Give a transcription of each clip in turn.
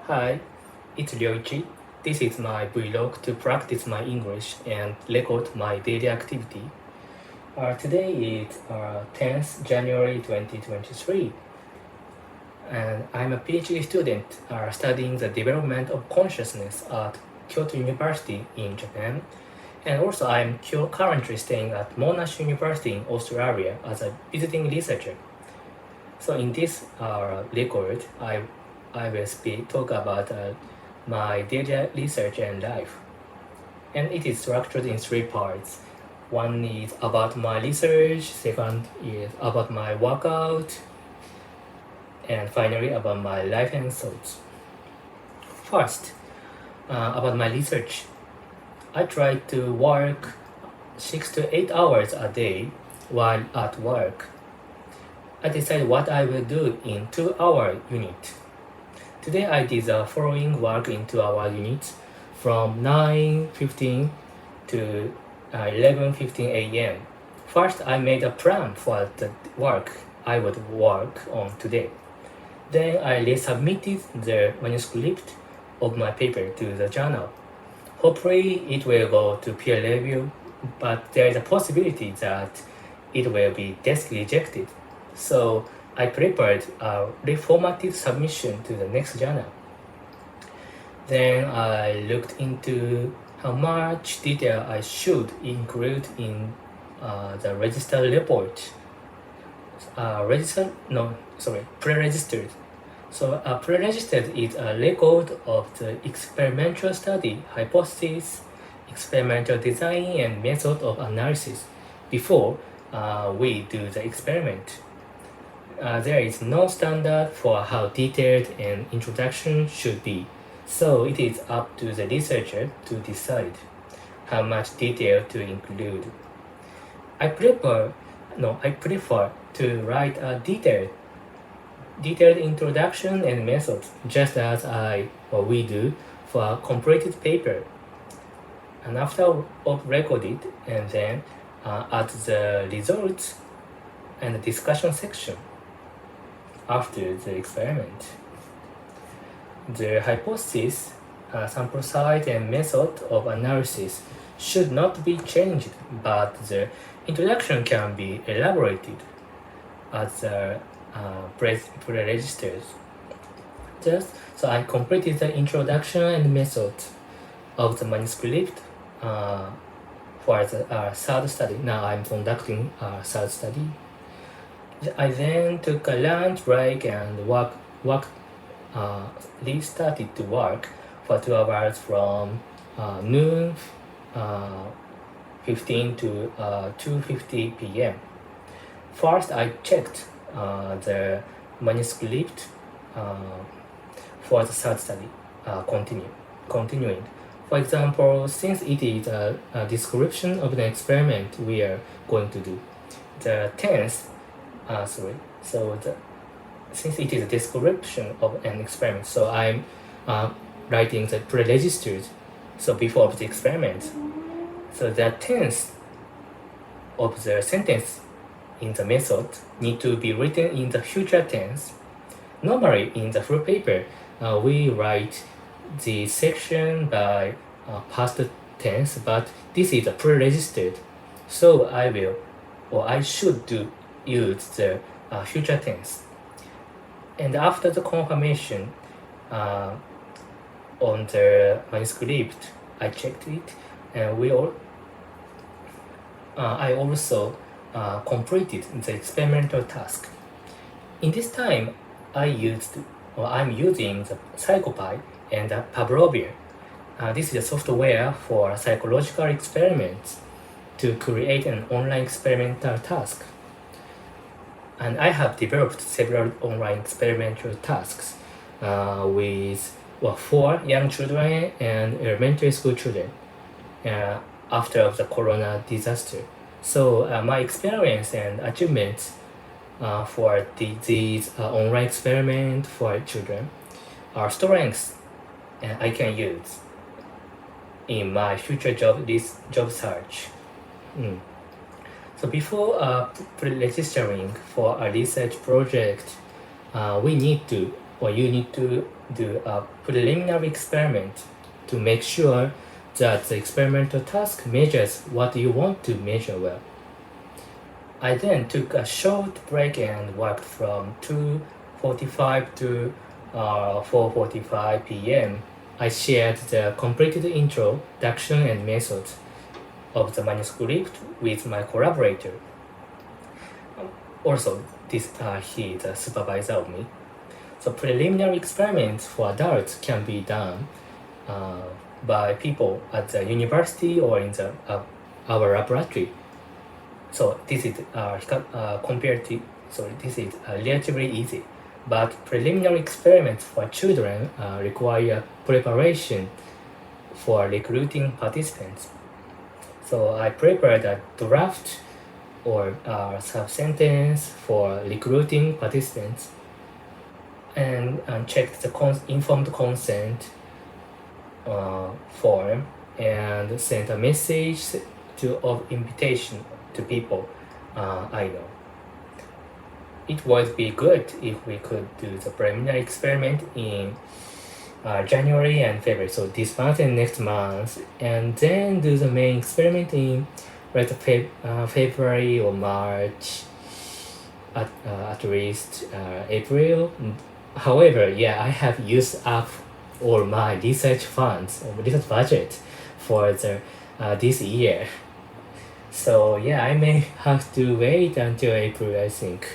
Hi, it's Ryoichi. This is my vlog to practice my English and record my daily activity. Today is 10th January 2023, and I'm a PhD student studying the development of consciousness at Kyoto University in Japan. And also, I'm currently staying at Monash University in Australia as a visiting researcher. So in this record, I will talk about my daily research and life. And it is structured in three parts. One is about my research, second is about my workout, and finally about my life and thoughts. First, about my research. I try to work 6 to 8 hours a day while at work. I decide what I will do in 2-hour unit. Today I did the following work in 2-hour units from 9:15 to 11:15 a.m. First, I made a plan for the work I would work on today. Then I resubmitted the manuscript of my paper to the journal. Hopefully it will go to peer review, but there is a possibility that it will be desk rejected. So I prepared a reformatted submission to the next journal. Then I looked into how much detail I should include in the registered report. Pre-registered. So pre-registered is a record of the experimental study, hypothesis, experimental design, and method of analysis before we do the experiment. There is no standard for how detailed an introduction should be, so it is up to the researcher to decide how much detail to include. I prefer to write a detailed introduction and method, just as we do for a completed paper. And after record it, and then add the results and the discussion section after the experiment. The hypothesis, sample size, and method of analysis should not be changed, but the introduction can be elaborated as the pre-registered. So I completed the introduction and method of the manuscript for the third study. Now I'm conducting a third study. I then took a lunch break and restarted to work for 2 hours from noon 15 to 2:50 p.m. First, I checked the manuscript for the third study, continuing. For example, since it is a description of the experiment we are going to do, since it is a description of an experiment, so I'm writing the pre-registered, so before the experiment. So the tense of the sentence in the method need to be written in the future tense. Normally, in the full paper, we write the section by past tense, but this is a pre-registered, so I should use the future tense. And after the confirmation on the manuscript, I checked it, and I also completed the experimental task. In this time, I'm using the PsychoPy and the Pavlovia. This is a software for psychological experiments to create an online experimental task. And I have developed several online experimental tasks with 4 young children and elementary school children after the corona disaster. So my experience and achievements for these online experiment for children are strengths I can use in my future job search. So before pre-registering for a research project, we need to or you need to do a preliminary experiment to make sure that the experimental task measures what you want to measure well. I then took a short break and worked from 2:45 to 4:45 p.m. I shared the completed introduction and methods of the manuscript with my collaborator. Also, he is a supervisor of me. So preliminary experiments for adults can be done by people at the university or in our laboratory. So this is this is relatively easy. But preliminary experiments for children require preparation for recruiting participants. So I prepared a draft or sub-sentence for recruiting participants and checked the informed consent form and sent a message of invitation to people I know. It would be good if we could do the preliminary experiment in January and February, so this month and next month, and then do the main experiment in February or March, at least April. However, yeah, I have used up all my research funds or research budget for this year. So yeah, I may have to wait until April, I think.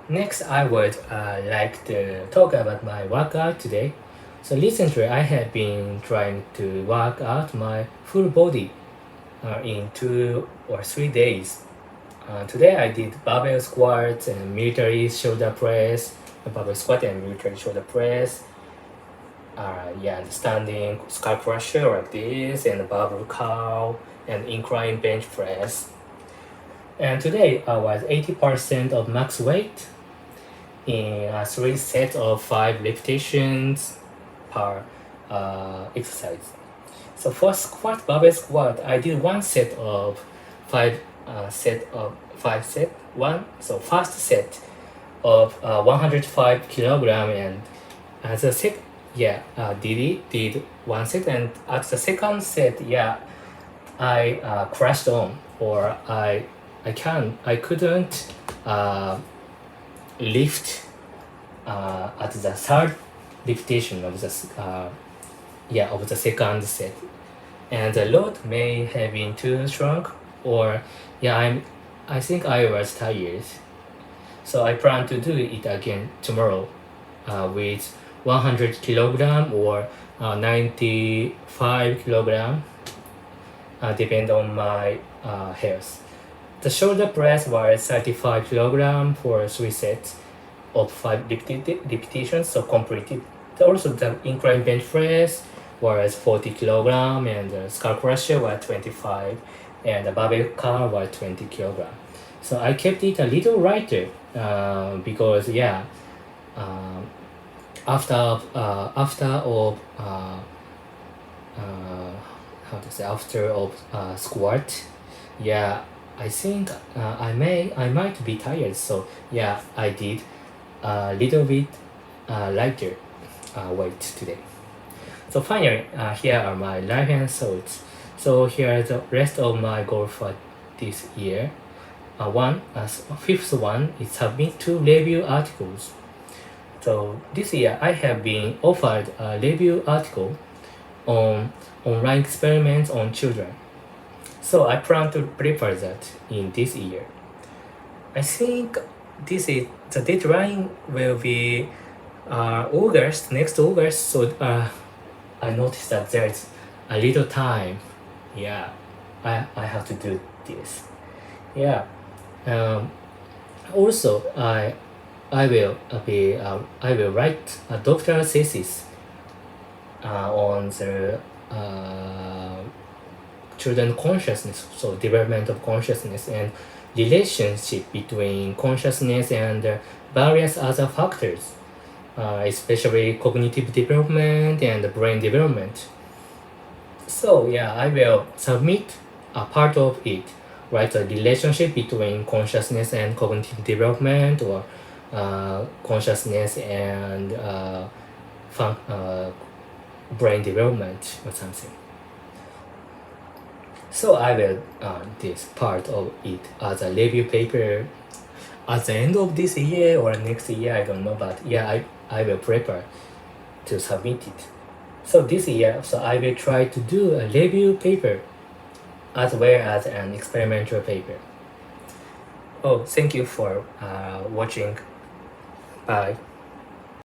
Next, I would like to talk about my workout today. So recently, I have been trying to work out my full body in 2 or 3 days. Today, I did barbell squats and military shoulder press, barbell squat and military shoulder press. And standing skull crusher like this, and barbell curl, and incline bench press. And today, I was 80% of max weight in 3 sets of 5 repetitions per exercise. So for barbell squat, I did 1 set of 5 set. So first set of 105 kilogram, and as a did 1 set, and at the second set, I crashed on, or I couldn't lift at the third repetition of the second set, and the load may have been too strong, or I think I was tired. So I plan to do it again tomorrow with 100 kilogram or 95 kilogram, depend on my health. The shoulder press was 35 kilogram for 3 sets of 5 repetitions, so completed. Also, the incline bench press was 40 kilogram, and the skull crusher was 25, and the barbell curl was 20 kilogram. So I kept it a little lighter because after squat, I think I might be tired, so I did a little bit lighter weight today. So finally, here are my life and thoughts. So here are the rest of my goal for this year. Fifth one is submit 2 review articles. So this year I have been offered a review article on online experiments on children. So I plan to prepare that in this year. I think the deadline will be next August. So I noticed that there's a little time. I have to do this. Also, I will write a doctoral thesis on the children consciousness, so development of consciousness and relationship between consciousness and various other factors, especially cognitive development and brain development. So I will submit a part of it, right? The relationship between consciousness and cognitive development, or consciousness and brain development or something. So I will this part of it as a review paper at the end of this year or next year, I don't know, but yeah, I will prepare to submit it. So this year, so I will try to do a review paper as well as an experimental paper. Oh, thank you for watching. Bye.